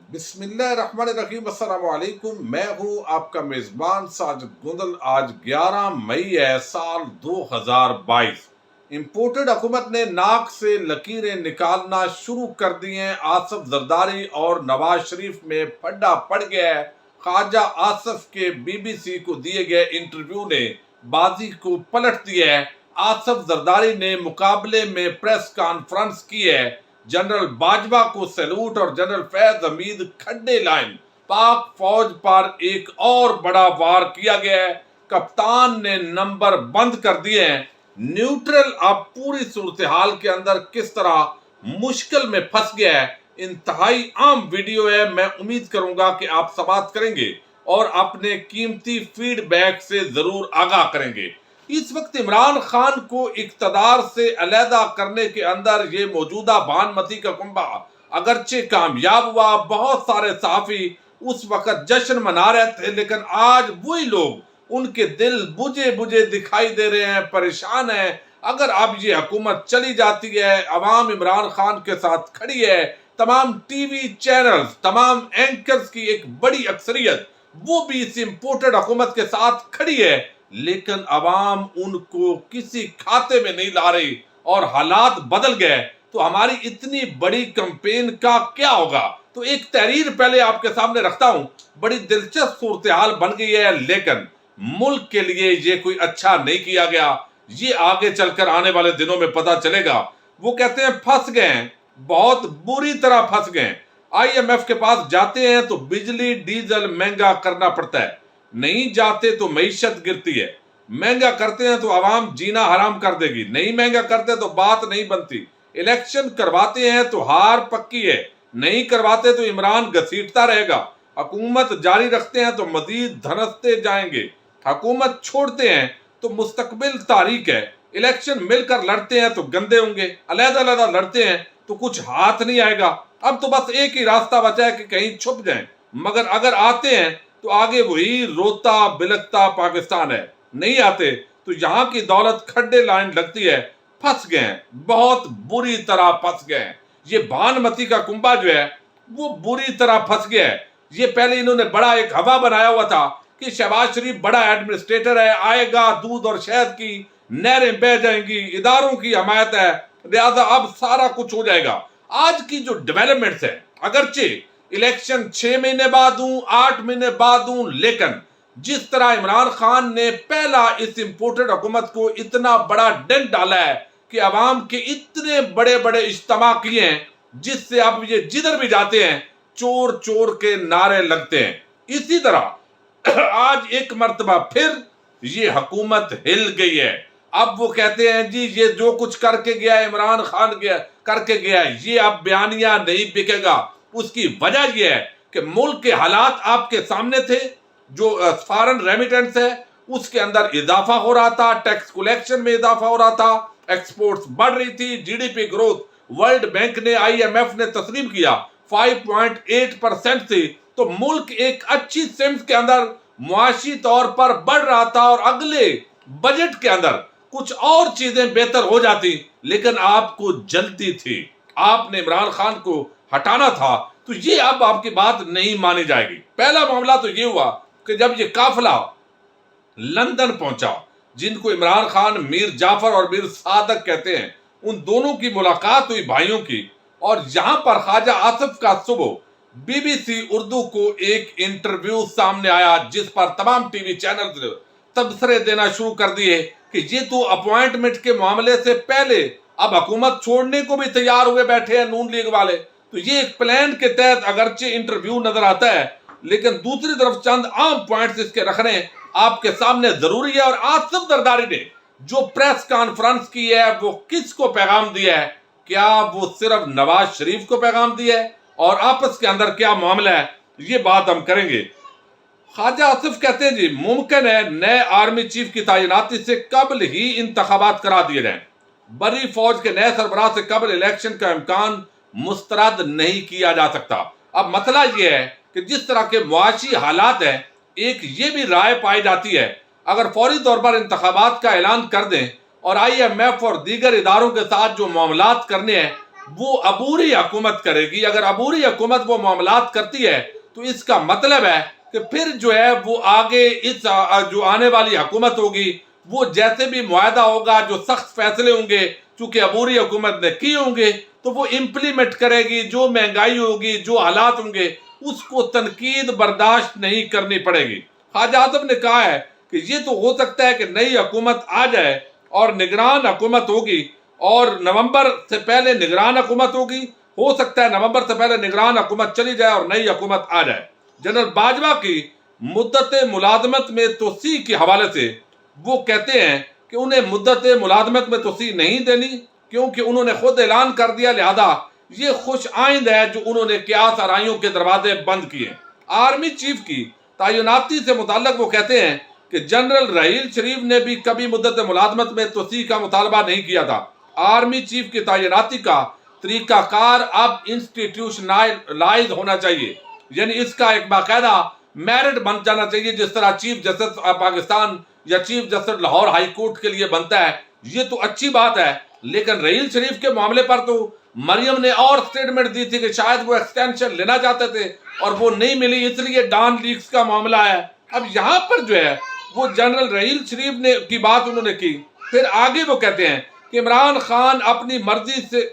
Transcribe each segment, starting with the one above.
بسم اللہ الرحمن الرحیم، السلام علیکم۔ میں ہوں آپ کا میزبان ساجد گندل۔ آج 11 مئی ہے سال 2022۔ امپورٹڈ حکومت نے ناک سے لکیریں نکالنا شروع کر دی ہیں۔ آصف زرداری اور نواز شریف میں پھڈا پڑ گیا ہے۔ خواجہ آصف کے بی بی سی کو دیے گئے انٹرویو نے بازی کو پلٹ دیا ہے۔ آصف زرداری نے مقابلے میں پریس کانفرنس کی ہے۔ جنرل باجوہ کو سیلوٹ اور جنرل فیض حمید کھڈے لائن۔ پاک فوج پر ایک اور بڑا وار کیا گیا ہے۔ کپتان نے نمبر بند کر دیے ہیں۔ نیوٹرل اب پوری صورتحال کے اندر کس طرح مشکل میں پھنس گیا ہے۔ انتہائی عام ویڈیو ہے، میں امید کروں گا کہ آپ سماعت کریں گے اور اپنے قیمتی فیڈ بیک سے ضرور آگاہ کریں گے۔ اس وقت عمران خان کو اقتدار سے علیحدہ کرنے کے اندر یہ موجودہ بھانمتی کا کنبہ اگرچہ کامیاب ہوا۔ بہت سارے صحافی اس وقت جشن منا رہے تھے، لیکن آج وہی لوگ ان کے دل بجھے بجھے دکھائی دے رہے ہیں، پریشان ہیں۔ اگر اب یہ حکومت چلی جاتی ہے، عوام عمران خان کے ساتھ کھڑی ہے، تمام ٹی وی چینلز، تمام اینکرز کی ایک بڑی اکثریت وہ بھی اس امپورٹڈ حکومت کے ساتھ کھڑی ہے، لیکن عوام ان کو کسی کھاتے میں نہیں لا رہی اور حالات بدل گئے، تو ہماری اتنی بڑی کمپین کا کیا ہوگا؟ تو ایک تحریر پہلے آپ کے سامنے رکھتا ہوں۔ بڑی دلچسپ صورتحال بن گئی ہے، لیکن ملک کے لیے یہ کوئی اچھا نہیں کیا گیا۔ یہ آگے چل کر آنے والے دنوں میں پتہ چلے گا۔ وہ کہتے ہیں پھنس گئے ہیں، بہت بری طرح پھنس گئے ہیں۔ آئی ایم ایف کے پاس جاتے ہیں تو بجلی ڈیزل مہنگا کرنا پڑتا ہے، نہیں جاتے تو معیشت گرتی ہے، مہنگا کرتے ہیں تو عوام جینا حرام کر دے گی، نہیں مہنگا کرتے تو بات نہیں بنتی، الیکشن کرواتے ہیں تو ہار پکی ہے، نہیں کرواتے تو عمران گھسیٹتا رہے گا، حکومت جاری رکھتے ہیں تو مزید دھنستے جائیں گے، حکومت چھوڑتے ہیں تو مستقبل تاریک ہے، الیکشن مل کر لڑتے ہیں تو گندے ہوں گے، علیحدہ علیحدہ لڑتے ہیں تو کچھ ہاتھ نہیں آئے گا۔ اب تو بس ایک ہی راستہ بچا ہے کہ کہیں چھپ جائیں، مگر اگر آتے ہیں تو آگے وہی روتا بلکتا پاکستان ہے، نہیں آتے تو یہاں کی دولت کھڈے لائن لگتی ہے۔ پھنس گئے ہیں، بہت بری طرح پھنس گئے ہیں۔ یہ بھانمتی کا کنبہ جو ہے وہ بری طرح پھنس گیا ہے۔ یہ پہلے انہوں نے بڑا ایک ہوا بنایا ہوا تھا کہ شہباز شریف بڑا ایڈمنسٹریٹر ہے، آئے گا دودھ اور شہد کی نہریں بہہ جائیں گی، اداروں کی حمایت ہے، لہذا اب سارا کچھ ہو جائے گا۔ آج کی جو ڈیولپمنٹس ہے، اگرچہ الیکشن 6 مہینے بعد ہوں، 8 مہینے بعد ہوں، لیکن جس طرح عمران خان نے پہلا اس امپورٹڈ حکومت کو اتنا بڑا ڈنٹ ڈالا ہے کہ عوام کے اتنے بڑے بڑے اجتماع کیے ہیں، جس سے اب یہ جدھر بھی جاتے ہیں چور چور کے نعرے لگتے ہیں۔ اسی طرح آج ایک مرتبہ پھر یہ حکومت ہل گئی ہے۔ اب وہ کہتے ہیں جی یہ جو کچھ کر کے گیا ہے عمران خان کر کے گیا ہے، یہ اب بیانیہ نہیں بکے گا۔ اس کی وجہ یہ ہے کہ ملک کے حالات آپ کے سامنے تھے، جو فارن ریمیٹنس ہے اس کے اندر اضافہ ہو رہا تھا، ٹیکس کلیکشن میں اضافہ ہو رہا تھا، ایکسپورٹس بڑھ رہی تھی، G D P growth World Bank نے، آئی ایم ایف نے تسلیم کیا 5.8% تھی، تو ملک ایک اچھی سمت کے اندر معاشی طور پر بڑھ رہا تھا، اور اگلے بجٹ کے اندر کچھ اور چیزیں بہتر ہو جاتی، لیکن آپ کو جلدی تھی، آپ نے عمران خان کو ہٹانا تھا، تو یہ اب آپ کی بات نہیں مانی جائے گی۔ پہلا معاملہ تو یہ ہوا کہ جب یہ قافلہ لندن پہنچا، جن کو عمران خان میر جعفر اور میر صادق کہتے ہیں، ان دونوں کی ملاقات ہوئی بھائیوں کی، اور یہاں پر خواجہ آصف کا صبح بی بی سی اردو کو ایک انٹرویو سامنے آیا، جس پر تمام ٹی وی چینل تبصرے دینا شروع کر دیے کہ یہ تو اپوائنٹمنٹ کے معاملے سے پہلے اب حکومت چھوڑنے کو بھی تیار ہوئے بیٹھے ہیں نون لیگ والے۔ تو یہ ایک پلان کے تحت اگرچہ انٹرویو نظر آتا ہے، لیکن دوسری طرف چند عام پوائنٹس اس کے رکھنے آپ کے سامنے ضروری ہے۔ اور آصف زرداری نے جو پریس کانفرنس کی ہے وہ کس کو پیغام دیا ہے؟ کیا وہ صرف نواز شریف کو پیغام دیا ہے، اور آپس کے اندر کیا معاملہ ہے، یہ بات ہم کریں گے۔ خواجہ آصف کہتے ہیں جی ممکن ہے نئے آرمی چیف کی تعیناتی سے قبل ہی انتخابات کرا دیے جائیں، بری فوج کے نئے سربراہ سے قبل الیکشن کا امکان مسترد نہیں کیا جا سکتا۔ اب مسئلہ یہ ہے کہ جس طرح کے معاشی حالات ہیں، ایک یہ بھی رائے پائی جاتی ہے اگر فوری طور پر انتخابات کا اعلان کر دیں اور آئی ایم ایف اور دیگر اداروں کے ساتھ جو معاملات کرنے ہیں وہ عبوری حکومت کرے گی. اگر عبوری حکومت وہ معاملات کرتی ہے تو اس کا مطلب ہے کہ پھر جو ہے وہ آگے اس جو آنے والی حکومت ہوگی وہ جیسے بھی معاہدہ ہوگا جو سخت فیصلے ہوں گے چونکہ عبوری حکومت نے کی ہوں گے تو وہ امپلیمنٹ کرے گی. جو مہنگائی ہوگی جو حالات ہوں گے اس کو تنقید برداشت نہیں کرنی پڑے گی. خواجہ آصف نے کہا ہے کہ یہ تو ہو سکتا ہے کہ نئی حکومت آ جائے اور نگران حکومت ہوگی اور نومبر سے پہلے نگران حکومت ہوگی. ہو سکتا ہے نومبر سے پہلے نگران حکومت چلی جائے اور نئی حکومت آ جائے. جنرل باجوہ کی مدت ملازمت میں توسیع کے حوالے سے وہ کہتے ہیں کہ انہیں مدت ملازمت میں توسیع نہیں دینی کیونکہ انہوں نے خود اعلان کر دیا، لہذا یہ خوش آئند ہے جو انہوں نے قیاس آرائیوں کے دروازے بند کیے. آرمی چیف کی تعیناتی سے متعلق وہ کہتے ہیں کہ جنرل رحیل شریف نے بھی کبھی مدت ملازمت میں توسیع کا مطالبہ نہیں کیا تھا. آرمی چیف کی تعیناتی کا طریقہ کار اب انسٹیٹیوشنلائز ہونا چاہیے، یعنی اس کا ایک باقاعدہ میرٹ بن جانا چاہیے جس طرح چیف جسٹس پاکستان یا chief justice Lahore high court کے لیے بنتا ہے. یہ تو اچھی بات ہے، لیکن رحیل شریف کے معاملے پر تو مریم نے اور سٹیٹمنٹ دی تھی کہ شاید وہ ایکسٹینشن لینا چاہتے تھے اور وہ نہیں ملی، اس لیے ڈان لیکس کا معاملہ ہے. اب یہاں پر جو ہے وہ جنرل رحیل شریف نے کی بات انہوں نے کی. پھر آگے وہ کہتے ہیں کہ عمران خان اپنی مرضی سے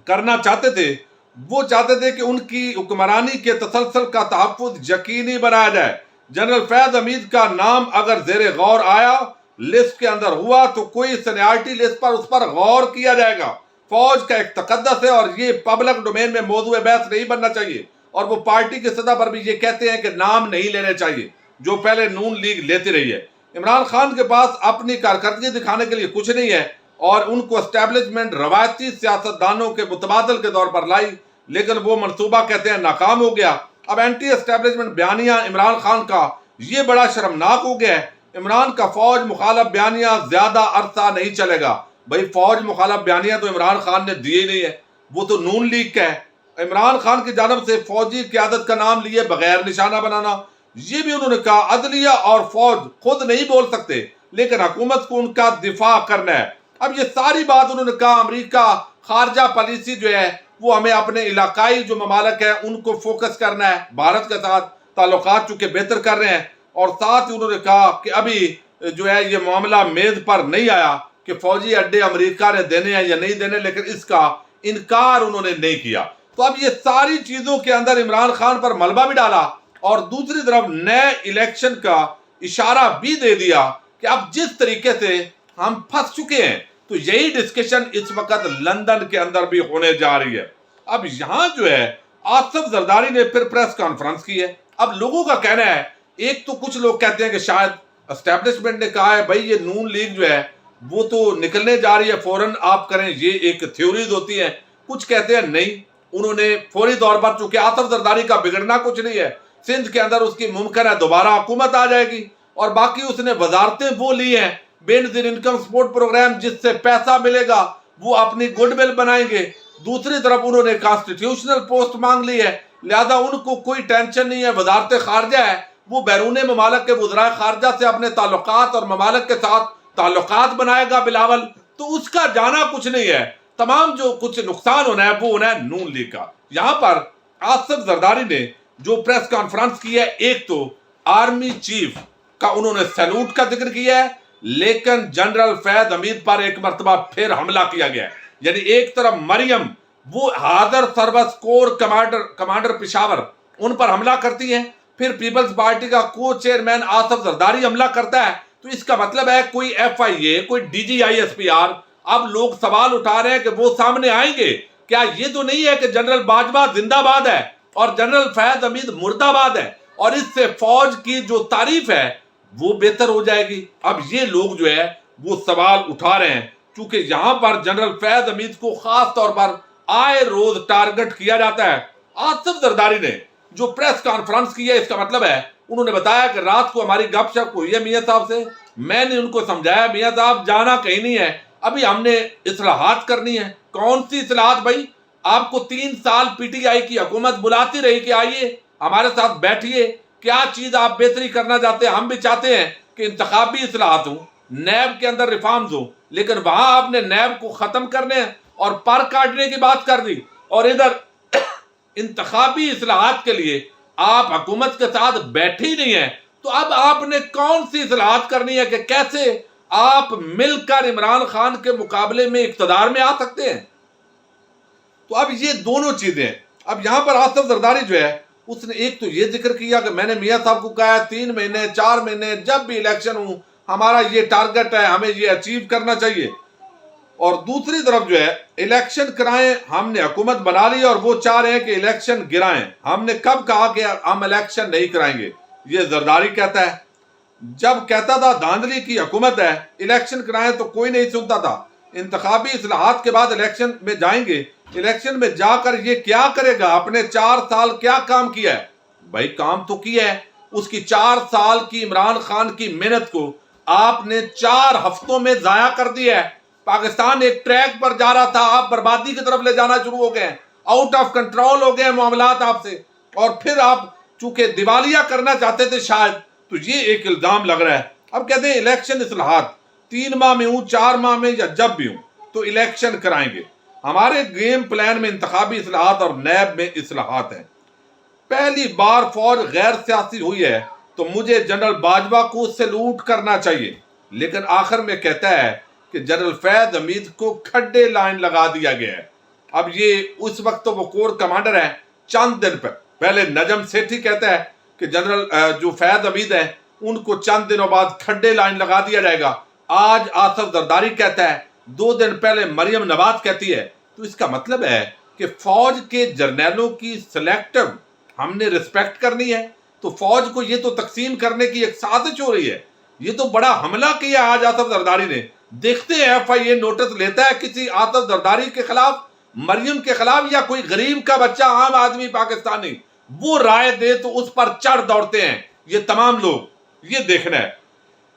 کرنا چاہتے تھے، وہ چاہتے تھے کہ ان کی حکمرانی کے تسلسل کا تحفظ یقینی بنایا جائے. جنرل فیض حمید کا نام اگر زیر غور آیا، لسٹ کے اندر ہوا تو کوئی سینیارٹی لسٹ پر اس پر غور کیا جائے گا. فوج کا ایک تقدس ہے اور یہ پبلک ڈومین میں موضوع بحث نہیں بننا چاہیے. اور وہ پارٹی کی سطح پر بھی یہ کہتے ہیں کہ نام نہیں لینے چاہیے جو پہلے نون لیگ لیتی رہی ہے. عمران خان کے پاس اپنی کارکردگی دکھانے کے لیے کچھ نہیں ہے اور ان کو اسٹیبلشمنٹ روایتی سیاستدانوں کے متبادل کے طور پر لائی، لیکن وہ منصوبہ کہتے ہیں ناکام ہو گیا. اب اینٹی اسٹیبلشمنٹ بیانیہ عمران خان کا یہ بڑا شرمناک ہو گیا ہے. عمران کا فوج مخالف بیانیہ زیادہ عرصہ نہیں چلے گا. بھائی فوج مخالف بیانیہ تو عمران خان نے دیے نہیں ہے، وہ تو نون لیگ کا ہے. عمران خان کی جانب سے فوجی قیادت کا نام لیے بغیر نشانہ بنانا، یہ بھی انہوں نے کہا عدلیہ اور فوج خود نہیں بول سکتے لیکن حکومت کو ان کا دفاع کرنا ہے. اب یہ ساری بات انہوں نے کہا امریکہ خارجہ پالیسی جو ہے وہ ہمیں اپنے علاقائی جو ممالک ہیں ان کو فوکس کرنا ہے، بھارت کے ساتھ تعلقات چونکہ بہتر کر رہے ہیں. اور ساتھ ہی انہوں نے کہا کہ ابھی جو ہے یہ معاملہ میز پر نہیں آیا کہ فوجی اڈے امریکہ نے دینے ہیں یا نہیں دینے، لیکن اس کا انکار انہوں نے نہیں کیا. تو اب یہ ساری چیزوں کے اندر عمران خان پر ملبہ بھی ڈالا اور دوسری طرف نئے الیکشن کا اشارہ بھی دے دیا کہ اب جس طریقے سے ہم پھنس چکے ہیں تو یہی ڈسکشن اس وقت لندن کے اندر بھی ہونے جا رہی ہے. اب یہاں جو ہے آصف زرداری نے پھر پریس کانفرنس کی ہے. اب لوگوں کا کہنا ہے، ایک تو کچھ لوگ کہتے ہیں کہ شاید اسٹیبلشمنٹ نے کہا ہے بھائی یہ نون لیگ جو ہے وہ تو نکلنے جا رہی ہے، فوراً آپ کریں، یہ ایک تھیوریز ہوتی ہیں. کچھ کہتے ہیں نہیں، انہوں نے فوری طور پر چونکہ آصف زرداری کا بگڑنا کچھ نہیں ہے، سندھ کے اندر اس کی ممکن ہے دوبارہ حکومت آ جائے گی اور باقی اس نے وزارتیں وہ لی ہیں بے نظیر انکم سپورٹ پروگرام جس سے پیسہ ملے گا وہ اپنی گڈ ول بنائیں گے. دوسری طرف انہوں نے کانسٹیٹیوشنل پوسٹ مانگ لی ہے، لہذا ان کو کوئی ٹینشن نہیں ہے. وزارت خارجہ ہے، وہ بیرون ممالک کے وزرائے خارجہ سے اپنے تعلقات اور ممالک کے ساتھ تعلقات بنائے گا بلاول، تو اس کا جانا کچھ نہیں ہے. تمام جو کچھ نقصان ہونا ہے وہ ہونا ہے نون لیگ کا. یہاں پر آصف زرداری نے جو پریس کانفرنس کی ہے، ایک تو آرمی چیف کا انہوں نے سیلوٹ کا ذکر کیا ہے، لیکن جنرل فیض حمید پر ایک مرتبہ پھر حملہ کیا گیا ہے. یعنی ایک طرف مریم وہ حاضر سروس کور کمانڈر پشاور ان پر حملہ کرتی ہیں، پھر پیپلز پارٹی کا کو چیئرمین آصف زرداری حملہ کرتا ہے. تو اس کا مطلب ہے کوئی ایف آئی اے، کوئی D G I S P R. اب لوگ سوال اٹھا رہے ہیں کہ وہ سامنے آئیں گے. کیا یہ تو نہیں ہے کہ جنرل باجوہ زندہ باد ہے اور جنرل فیض حمید مردہ باد ہے اور اس سے فوج کی جو تعریف ہے وہ بہتر ہو جائے گی؟ اب یہ لوگ جو ہے وہ سوال اٹھا رہے ہیں چونکہ یہاں پر جنرل فیض حمید کو خاص طور پر آئے روز ٹارگٹ کیا جاتا ہے. آصف زرداری نے جو پریس کانفرنس کی ہے اس کا مطلب ہے انہوں نے بتایا کہ رات کو ہماری گپ شپ ہوئی ہے میاں صاحب سے، میں نے ان کو سمجھایا میاں صاحب جانا کہیں نہیں ہے، ابھی ہم نے اصلاحات کرنی ہے. کون سی اصلاحات بھائی؟ آپ کو 3 سال پی ٹی آئی کی حکومت بلاتی رہی کہ آئیے ہمارے ساتھ بیٹھیے، کیا چیز آپ بہتری کرنا چاہتے ہیں؟ ہم بھی چاہتے ہیں کہ انتخابی اصلاحات ہوں، نیب کے اندر ریفارمز ہوں، لیکن وہاں آپ نے نیب کو ختم کرنے ہیں. اور پر کاٹنے کی بات کر دی، اور ادھر انتخابی اصلاحات کے لیے آپ حکومت کے ساتھ بیٹھے ہی نہیں ہیں، تو اب آپ نے کون سی اصلاحات کرنی ہے کہ کیسے آپ مل کر عمران خان کے مقابلے میں اقتدار میں آ سکتے ہیں؟ تو اب یہ دونوں چیزیں ہیں۔ اب یہاں پر آصف زرداری جو ہے، اس نے ایک تو یہ ذکر کیا کہ میں نے میاں صاحب کو کہا ہے 3 مہینے 4 مہینے جب بھی الیکشن ہوں ہمارا یہ ٹارگٹ ہے، ہمیں یہ اچیو کرنا چاہیے، اور دوسری طرف جو ہے الیکشن کرائیں، ہم نے حکومت بنا لی اور وہ چاہ رہے ہیں کہ الیکشن گرائیں۔ ہم نے کب کہا کہ ہم الیکشن نہیں کرائیں گے؟ یہ زرداری کہتا ہے۔ جب کہتا تھا دھاندلی کی حکومت ہے، الیکشن کرائیں، تو کوئی نہیں سنتا تھا۔ انتخابی اصلاحات کے بعد الیکشن میں جائیں گے، الیکشن میں جا کر یہ کیا کرے گا؟ اپنے 4 سال کیا کام کیا ہے؟ بھائی کام تو کیا ہے، اس کی 4 سال کی عمران خان کی محنت کو آپ نے 4 ہفتوں میں ضائع کر دیا ہے۔ پاکستان ایک ٹریک پر جا رہا تھا، آپ بربادی کی طرف لے جانا شروع ہو گئے ہیں، آؤٹ آف کنٹرول ہو گئے ہیں معاملات آپ سے، اور پھر آپ چونکہ دیوالیہ کرنا چاہتے تھے شاید، تو یہ ایک الزام لگ رہا ہے۔ اب کہتے ہیں الیکشن اصلاحات 3 ماہ میں ہوں، 4 ماہ میں، یا جب بھی ہوں تو الیکشن کرائیں گے۔ ہمارے گیم پلان میں انتخابی اصلاحات اور نیب میں اصلاحات ہیں۔ پہلی بار فوج غیر سیاسی ہوئی ہے تو مجھے جنرل باجوہ کو سلوٹ کرنا چاہیے، لیکن آخر میں کہتا ہے کہ جنرل فیض حمید کو کھڈے لائن لگا دیا گیا ہے۔ اب یہ اس وقت تو وہ کور کمانڈر ہے، چند دن پہلے نجم سیٹھی کہتا ہے کہ جنرل جو فیض حمید ہیں ان کو چند دنوں بعد کھڈے لائن لگا دیا جائے گا۔ آج آصف زرداری کہتا ہے، 2 دن پہلے مریم نواز کہتی ہے۔ تو اس کا مطلب ہے کہ فوج کے جرنیلوں کی سلیکٹو ہم نے رسپیکٹ کرنی ہے، تو فوج کو یہ تو تقسیم کرنے کی ایک سازش ہو رہی ہے۔ یہ تو بڑا حملہ کیا آج آصف زرداری نے۔ دیکھتے ہیں ایف آئی اے نوٹس لیتا ہے کسی آصف زرداری کے خلاف، مریم کے خلاف، یا کوئی غریب کا بچہ عام آدمی پاکستانی وہ رائے دے تو اس پر چڑھ دوڑتے ہیں یہ تمام لوگ۔ یہ دیکھنا ہے۔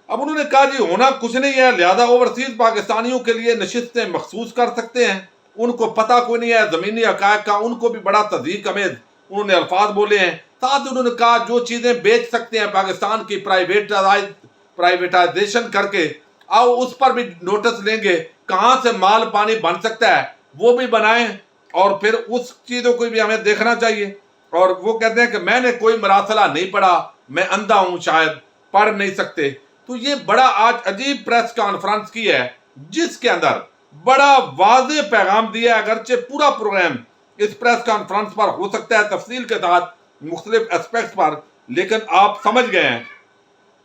اب انہوں نے کہا جی ہونا کچھ نہیں ہے، لہذا اوورسیز پاکستانیوں کے لیے نشستیں مخصوص کر سکتے ہیں، ان کو پتہ کوئی نہیں ہے زمینی حقائق کا، ان کو بھی بڑا تضحیک امیز انہوں نے الفاظ بولے ہیں۔ ساتھ انہوں نے کہا جو چیزیں بیچ سکتے ہیں پاکستان کی پرائیویٹائزیشن کر کے، آؤ اس پر بھی نوٹس لیں گے، کہاں سے مال پانی بن سکتا ہے وہ بھی بنائیں، اور پھر اس چیزوں کو بھی ہمیں دیکھنا چاہیے۔ اور وہ کہتے ہیں کہ میں نے کوئی مراسلہ نہیں پڑھا، میں اندھا ہوں، شاید پڑھ نہیں سکتے۔ تو یہ بڑا آج عجیب پریس کانفرنس کی ہے جس کے اندر بڑا واضح پیغام دیا ہے، اگرچہ پورا پروگرام اس پریس کانفرنس پر ہو سکتا ہے تفصیل کے ساتھ مختلف اسپیکٹس پر، لیکن آپ سمجھ گئے ہیں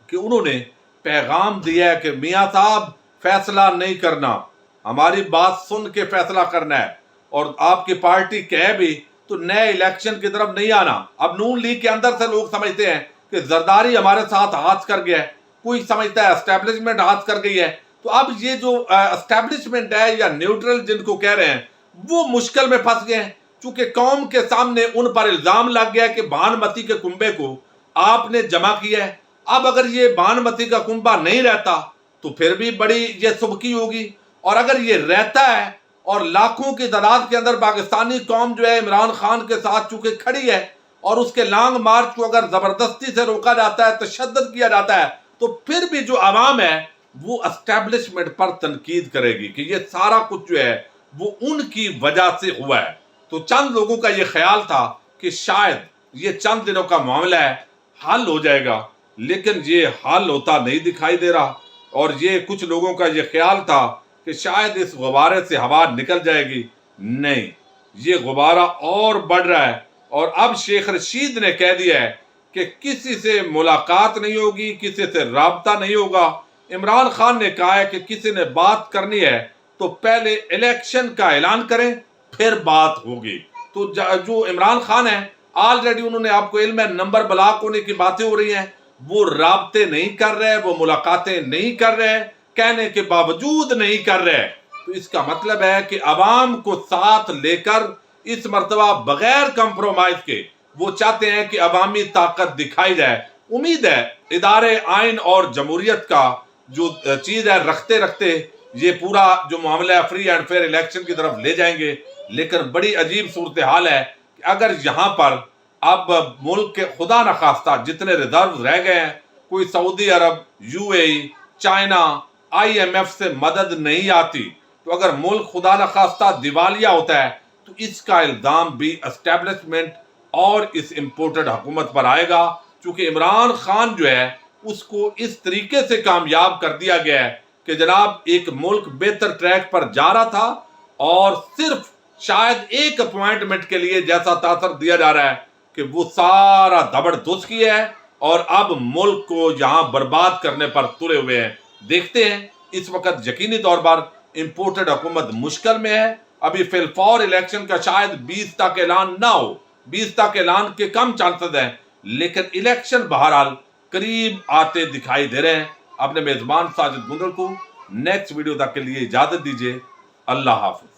کہ انہوں نے پیغام دیا ہے کہ میاں صاحب فیصلہ نہیں کرنا، ہماری بات سن کے فیصلہ کرنا ہے، اور آپ کی پارٹی کہے بھی تو نئے الیکشن کی طرف نہیں آنا۔ اب نون لیگ کے اندر سے لوگ سمجھتے ہیں کہ زرداری ہمارے ساتھ ہاتھ کر گیا ہے، کوئی سمجھتا ہے اسٹیبلشمنٹ ہاتھ کر گئی ہے۔ تو اب یہ جو اسٹیبلشمنٹ ہے یا نیوٹرل جن کو کہہ رہے ہیں وہ مشکل میں پھنس گئے ہیں، چونکہ قوم کے سامنے ان پر الزام لگ گیا کہ بھانمتی کے کنبے کو آپ نے جمع کیا ہے۔ اب اگر یہ بھانمتی کا کنبہ نہیں رہتا تو پھر بھی بڑی یہ سبکی ہوگی، اور اگر یہ رہتا ہے اور لاکھوں کی تعداد کے اندر پاکستانی قوم جو ہے عمران خان کے ساتھ چونکہ کھڑی ہے، اور اس کے لانگ مارچ کو اگر زبردستی سے روکا جاتا ہے، تشدد کیا جاتا ہے، تو پھر بھی جو عوام ہے وہ اسٹیبلشمنٹ پر تنقید کرے گی کہ یہ سارا کچھ جو ہے وہ ان کی وجہ سے ہوا ہے۔ تو چند لوگوں کا یہ خیال تھا کہ شاید یہ چند دنوں کا معاملہ ہے، حل ہو جائے گا، لیکن یہ حل ہوتا نہیں دکھائی دے رہا۔ اور یہ کچھ لوگوں کا یہ خیال تھا کہ شاید اس غبارے سے ہوا نکل جائے گی، نہیں، یہ غبارہ اور بڑھ رہا ہے۔ اور اب شیخ رشید نے کہہ دیا ہے کہ کسی سے ملاقات نہیں ہوگی، کسی سے رابطہ نہیں ہوگا۔ عمران خان نے کہا ہے کہ کسی نے بات کرنی ہے تو پہلے الیکشن کا اعلان کریں پھر بات ہوگی۔ تو جو عمران خان ہیں آلریڈی انہوں نے، آپ کو علم ہے، نمبر بلاک ہونے کی باتیں ہو رہی ہیں، وہ رابطے نہیں کر رہے، وہ ملاقاتیں نہیں کر رہے، کہنے کے باوجود نہیں کر رہے۔ تو اس کا مطلب ہے کہ عوام کو ساتھ لے کر اس مرتبہ بغیر کمپرومائز کے وہ چاہتے ہیں کہ عوامی طاقت دکھائی جائے۔ امید ہے ادارے آئین اور جمہوریت کا جو چیز ہے رکھتے رکھتے یہ پورا جو معاملہ ہے فری اینڈ فیئر الیکشن کی طرف لے جائیں گے، لیکن بڑی عجیب صورتحال ہے کہ اگر یہاں پر اب ملک کے خدا نخواستہ جتنے ریزرو رہ گئے ہیں، کوئی سعودی عرب، U A E, China, I M F سے مدد نہیں آتی، تو اگر ملک خدا نخواستہ دیوالیہ ہوتا ہے تو اس کا الزام بھی اسٹیبلشمنٹ اور اس امپورٹڈ حکومت پر آئے گا، چونکہ عمران خان جو ہے اس کو اس طریقے سے کامیاب کر دیا گیا ہے کہ جناب ایک ملک بہتر ٹریک پر جا رہا تھا اور صرف شاید ایک اپوائنٹمنٹ کے لیے جیسا تاثر دیا جا رہا ہے کہ وہ سارا دبڑ دھس کیا ہے اور اب ملک کو یہاں برباد کرنے پر تلے ہوئے ہیں۔ دیکھتے ہیں، اس وقت یقینی طور پر امپورٹڈ حکومت مشکل میں ہے۔ ابھی فی الفور الیکشن کا شاید 20 تک اعلان نہ ہو، 20 تک اعلان کے کم چانسز ہیں، لیکن الیکشن بہرحال قریب آتے دکھائی دے رہے ہیں۔ اپنے میزبان ساجد گندل کو نیکسٹ ویڈیو تک کے لیے اجازت دیجیے۔ اللہ حافظ۔